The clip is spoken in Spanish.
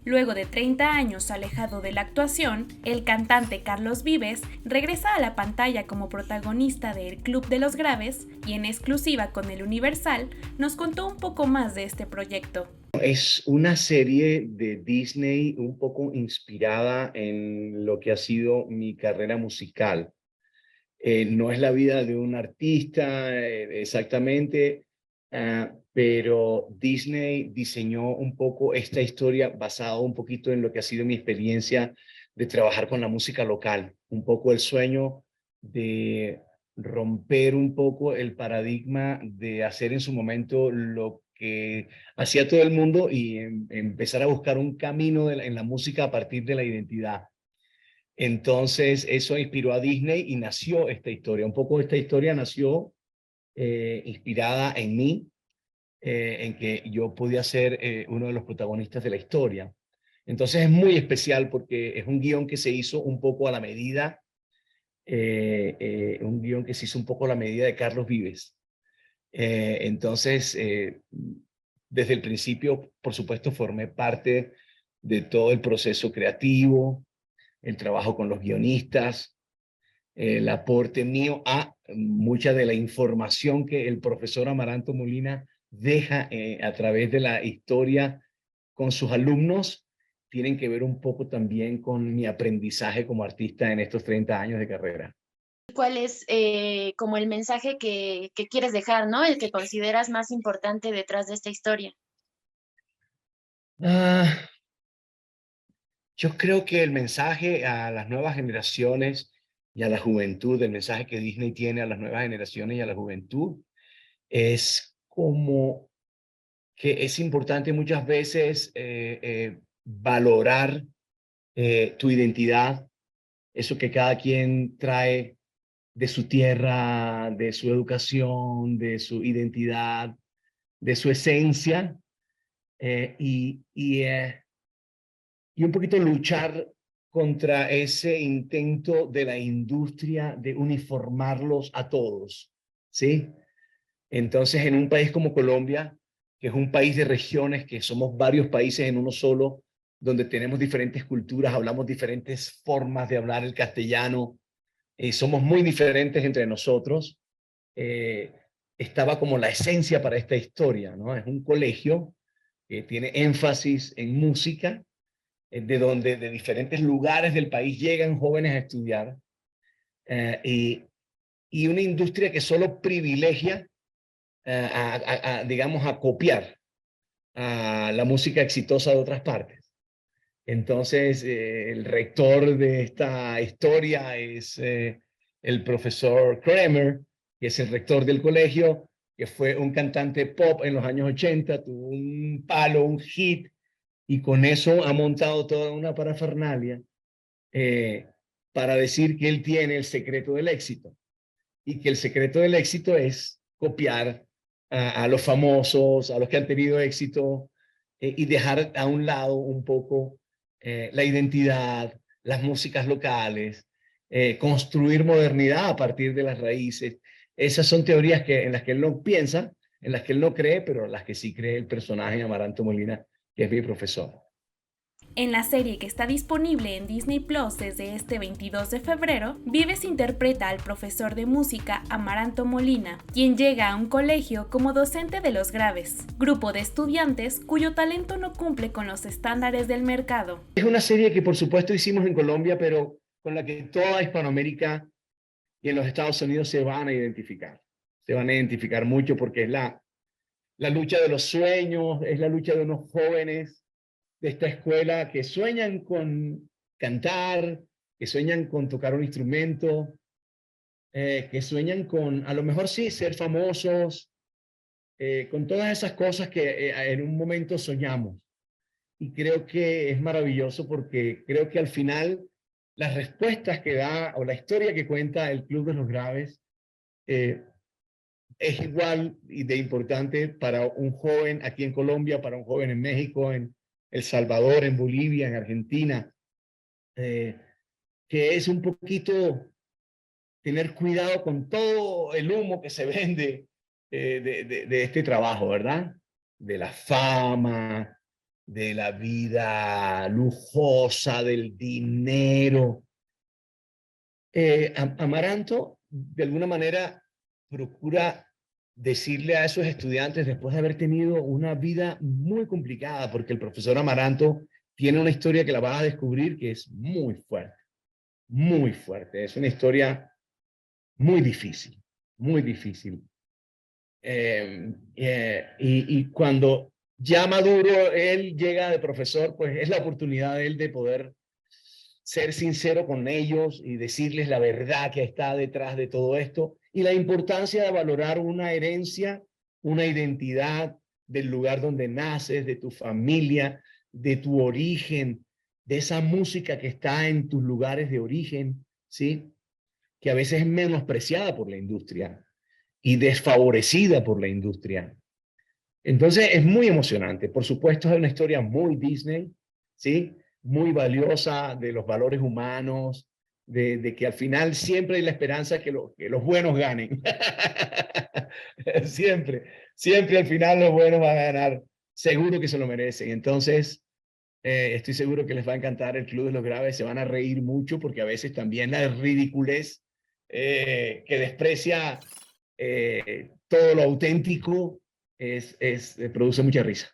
Luego de 30 años alejado de la actuación, el cantante Carlos Vives regresa a la pantalla como protagonista de El Club de los Graves y en exclusiva con El Universal nos contó un poco más de este proyecto. Es una serie de Disney un poco inspirada en lo que ha sido mi carrera musical. No es la vida de un artista exactamente, pero Disney diseñó un poco esta historia basada un poquito en lo que ha sido mi experiencia de trabajar con la música local, un poco el sueño de romper un poco el paradigma de hacer en su momento lo que hacía todo el mundo y empezar a buscar un camino en la música a partir de la identidad. Entonces, eso inspiró a Disney y nació esta historia. Un poco esta historia nació inspirada en mí, en que yo podía ser uno de los protagonistas de la historia. Entonces es muy especial porque es un guión que se hizo un poco a la medida, un guión que se hizo un poco a la medida de Carlos Vives. Entonces, desde el principio, por supuesto, formé parte de todo el proceso creativo, el trabajo con los guionistas, el aporte mío a mucha de la información que el profesor Amaranto Molina deja a través de la historia con sus alumnos, tienen que ver un poco también con mi aprendizaje como artista en estos 30 años de carrera. ¿Cuál es como el mensaje que quieres dejar, ¿no? El que consideras más importante detrás de esta historia. Ah, yo creo que el mensaje a las nuevas generaciones y a la juventud, el mensaje que Disney tiene a las nuevas generaciones y a la juventud, es como que es importante muchas veces valorar tu identidad, eso que cada quien trae de su tierra, de su educación, de su identidad, de su esencia, eh, y, y, eh, y un poquito luchar contra ese intento de la industria de uniformarlos a todos, ¿sí? Entonces, en un país como Colombia, que es un país de regiones, que somos varios países en uno solo, donde tenemos diferentes culturas, hablamos diferentes formas de hablar el castellano, somos muy diferentes entre nosotros, eh, estaba como la esencia para esta historia, ¿no? Es un colegio que tiene énfasis en música, de donde de diferentes lugares del país llegan jóvenes a estudiar, eh, y, y una industria que solo privilegia digamos, a copiar a la música exitosa de otras partes. Entonces, el rector de esta historia es el profesor Kramer, que es el rector del colegio, que fue un cantante pop en los años 80, tuvo un palo, un hit, y con eso ha montado toda una parafernalia eh, para decir que él tiene el secreto del éxito y que el secreto del éxito es copiar a los famosos, a los que han tenido éxito y dejar a un lado un poco la identidad, las músicas locales, construir modernidad a partir de las raíces. Esas son teorías en las que él no piensa, en las que él no cree, pero en las que sí cree el personaje Amaranto Molina, que es mi profesor. En la serie que está disponible en Disney Plus desde este 22 de febrero, Vives interpreta al profesor de música Amaranto Molina, quien llega a un colegio como docente de los Graves, grupo de estudiantes cuyo talento no cumple con los estándares del mercado. Es una serie que por supuesto hicimos en Colombia, pero con la que toda Hispanoamérica y en los Estados Unidos se van a identificar. Se van a identificar mucho porque es la lucha de los sueños, es la lucha de unos jóvenes de esta escuela que sueñan con cantar, que sueñan con tocar un instrumento, que sueñan con, a lo mejor sí, ser famosos, con todas esas cosas que en un momento soñamos. Y creo que es maravilloso porque creo que al final las respuestas que da o la historia que cuenta el Club de los Graves eh, es igual y de importante para un joven aquí en Colombia, para un joven en México, en El Salvador, en Bolivia, en Argentina, eh, que es un poquito tener cuidado con todo el humo que se vende de este trabajo, ¿verdad? De la fama, de la vida lujosa, del dinero. Amaranto, de alguna manera, procura decirle a esos estudiantes, después de haber tenido una vida muy complicada, porque el profesor Amaranto tiene una historia que la vas a descubrir que es muy fuerte, muy fuerte. Es una historia muy difícil, muy difícil. Y cuando ya maduro, él llega de profesor, pues es la oportunidad de él de poder ser sincero con ellos y decirles la verdad que está detrás de todo esto y la importancia de valorar una herencia, una identidad del lugar donde naces, de tu familia, de tu origen, de esa música que está en tus lugares de origen, ¿sí? Que a veces es menospreciada por la industria y desfavorecida por la industria. Entonces es muy emocionante. Por supuesto, es una historia muy Disney, ¿sí? Muy valiosa de los valores humanos, de que al final siempre hay la esperanza que los buenos ganen. Siempre, siempre al final los buenos van a ganar. Seguro que se lo merecen. Entonces, estoy seguro que les va a encantar el Club de los Graves. Se van a reír mucho porque a veces también la ridiculez que desprecia todo lo auténtico produce mucha risa.